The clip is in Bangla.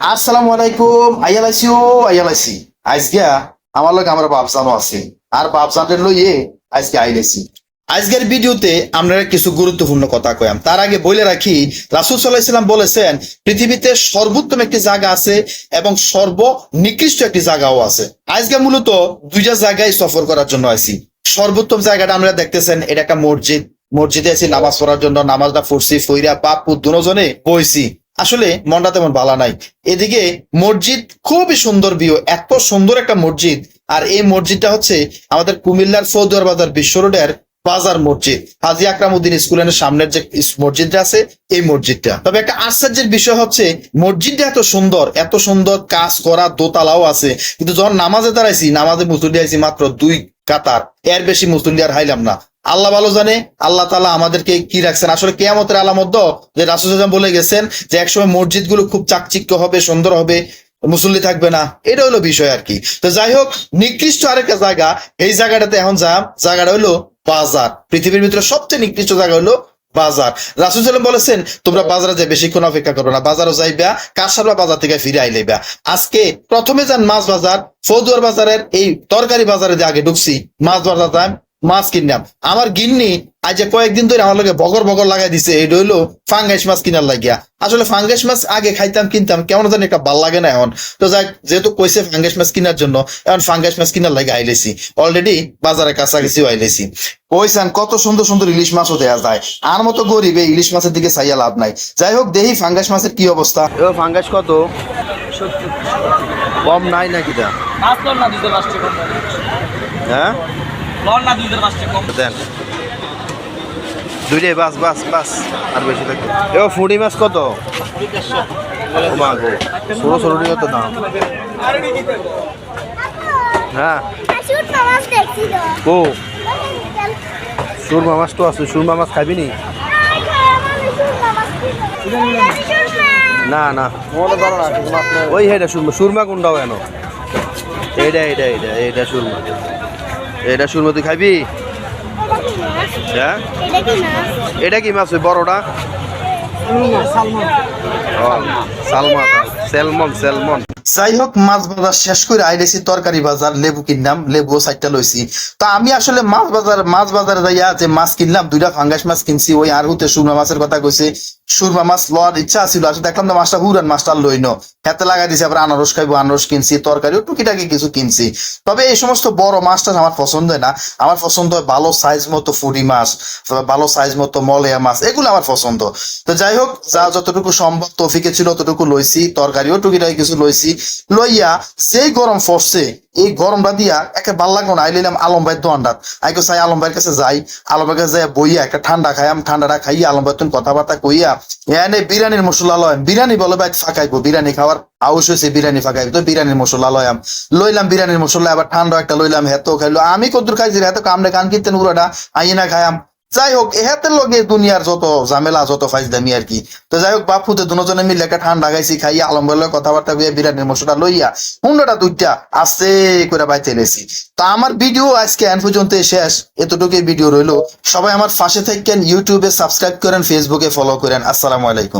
আসসালামু আলাইকুম আইয়ালাইছি আজকে আমার লগে আমার বাপজানও আছে আর বাপজানের লইয়ে আজকে আইলাইছি। আজকের ভিডিওতে আমরা কিছু গুরুত্বপূর্ণ কথা কইম। তার আগে বলে রাখি, রাসূল সাল্লাল্লাহু আলাইহি সাল্লাম বলেছেন পৃথিবীতে সর্বোত্তম একটি জায়গা আছে এবং সর্বনিকৃষ্ট একটি জায়গাও আছে। আজকে মূলত দুইটা জায়গায় সফর করার জন্য আইছি। সর্বোত্তম জায়গাটা আমরা দেখতেছেন, এটা একটা মসজিদ। মসজিদে আছি নামাজ পড়ার জন্য, নামাজটা পড়ছি, ফইরা বাপু দুজনে বইছি। আসলে মনটা তেমন ভালো নাই। এদিকে মসজিদ খুবই সুন্দর ভিউ, এত সুন্দর একটা মসজিদ। আর এই মসজিদটা হচ্ছে আমাদের কুমিল্লার ফৌদুয়ার বাজার বিশ্ব রোডের বাজার মসজিদ, হাজী আকরামউদ্দিন স্কুলের সামনের যে মসজিদটা আছে এই মসজিদটা। তবে একটা আশ্চর্যের বিষয় হচ্ছে মসজিদটা এত সুন্দর কাজ করা, দোতলাও আছে, কিন্তু যখন নামাজে দাঁড়াইছি, নামাজে মুসল্লি আইছি মাত্র 2 কাতার, এর বেশি মুসল্লি আর হাইলাম না। আল্লাহ ভালো জানে আল্লাহ তাআলা আমাদেরকে কি রাখছেন। আসলে কিয়ামতের আলামত যে রাসূল সাল্লাল্লাহু আলাইহি ওয়াসাল্লাম বলে গেছেন যে একসময় মসজিদ গুলো খুব চাকচিক্য হবে, সুন্দর হবে, মুসল্লি থাকবে না। এটা হলো বিষয় আর কি। তো যাই হোক, নিকৃষ্ট আরেকটা জায়গা, এই জায়গাটাতে এখন জায়গাটা হলো বাজার। পৃথিবীর ভিতরে সবচেয়ে নিকৃষ্ট জায়গা হলো বাজার। রাসূল সাল্লাল্লাহু আলাইহি ওয়াসাল্লাম বলেছেন তোমরা বাজারে যে বেশিক্ষণ অপেক্ষা করো না, বাজারও যাইবা, কাঁসারবা বাজার থেকে ফিরে আইলেবা। আজকে প্রথমে যান মাছ বাজার, ফৌদুয়ার বাজারের এই তরকারি বাজারে যে আগে ঢুকছি, মাছ বাজার যান, মাছ কিনলাম। আমার গিন্নি আজ কয়েকদিন ধরে আমার লগে বগর বগর লাগাই দিছে, এটা হইলো ফাঙ্গাস মাছ কিনার লাগিয়া। আসলে ফাঙ্গাস মাছ আগে খাইতাম, কিনতাম, কেমন জানি একটা ভাল লাগে না এখন। তো যাই, যেহেতু কইছে ফাঙ্গাস মাছ কিনার জন্য, এখন ফাঙ্গাস মাছ কিনার লাগে আইলেছি। অলরেডি বাজারে কাছাকাছিও আইলেছি। কইছেন কত সুন্দর সুন্দর ইলিশ মাছও দেয়া যায়, আর মতো গরিব এই ইলিশ মাছের দিকে চাইয়া লাভ নাই। যাই হোক, দেখি ফাঙ্গাস মাছের কি অবস্থা। ফাঙ্গাস কত? কম নাই নাকি? হ্যাঁ, দেন দুইটাই, বাস বাস বাস, আর বেশি থাকবে। এবার ফুডি মাছ কত? ষোলো ষোলো কত দাম? হ্যাঁ, ও সুরমা মাছ তো আছে, সুরমা মাছ খাবি নি? না না, ওই হেটা সুরমা। সুরমা কোনটাও কেন? এইটা সুরমা, এটা সুরমা। তুই খাবি? হ্যাঁ, এটা কি মাছ? ওই বড়টা সালমন। যাই হোক, মাছ বাজার শেষ করে আইলেছি তরকারি বাজার, লেবু কিনলাম, লেবু 4টা লইছি। তা আমি আসলে মাছ বাজারে যাইয়া যে মাছ কিনলাম, 2টা ফাঙ্গাস মাছ কিনছি। ওই আর হুতে সুরমা মাছের কথা কইছে, সুরমা মাছ লওয়ার ইচ্ছা ছিল। আসলে দেখলাম না মাছটা হুরান, মাছটা লইন হাতে লাগাই দিছি। আবার আনারস খাইবো, আনারস কিনছি, তরকারিও টুকিটাকি কিছু কিনছি। তবে এই সমস্ত বড় মাছটা আমার পছন্দ হয় না। আমার পছন্দ হয় ভালো সাইজ মতো ফুরি মাছ, ভালো সাইজ মতো মলয়া মাছ, এগুলো আমার পছন্দ। তো যাই হোক, যা যতটুকু সম্ভব তৌফিকে ছিল ততটুকু লইছি, তরকারিও টুকিটাকি কিছু লইছি। লইয়া সেই গরম পড়ছে, এই গরমটা দিয়া একে ভাল লাগলো না। আইলাম আলম ভাইয়ের দোকানটা, আইকে চাই আলম ভাইয়ের কাছে যাই। আলম ভাইয়ের কাছে যাই বইয়া একটা ঠান্ডা খাইয়াম, ঠান্ডাটা খাইয়া আলম ভাই তুমি কথাবার্তা কইয়া এনে বিরিয়ানির মশলা লয়। বিরিয়ানি বলে ভাই ফাঁকাইবো, বিরিয়ানি খাওয়ার আউশ হয়েছে, বিরিয়ানি ফাঁকাইবো। তো বিরিয়ানির মশলা লইলাম বিরিয়ানির মশলা, আবার ঠান্ডা একটা লইলাম, হেতো খাইলো। আমি কদ্দুর খাইছি, হেতো কামড়ে কান কিনতেন উড়াটা আইনা খায়াম। যাই হোক, এহাতের লগে দুনিয়ার যত ঝামেলা, যত ফাইজদামি আর কি। তো যাই হোক, বাপুতে দুজনে মিলে একটা ঠান্ডা খাইছি, খাইয়া আলম ভাইয়ের কথাবার্তা কইয়া বিরিয়ানির মশলা লইয়া হুন্ডাটা 2টা আস্তে করে বাইতে লেছি। তা আমার ভিডিও আজকে এন পর্যন্ত শেষ, এতটুকুই ভিডিও রইলো। সবাই আমার পাশে থাকেন, ইউটিউবে সাবস্ক্রাইব করেন, ফেসবুকে ফলো করেন। আসসালামু আলাইকুম।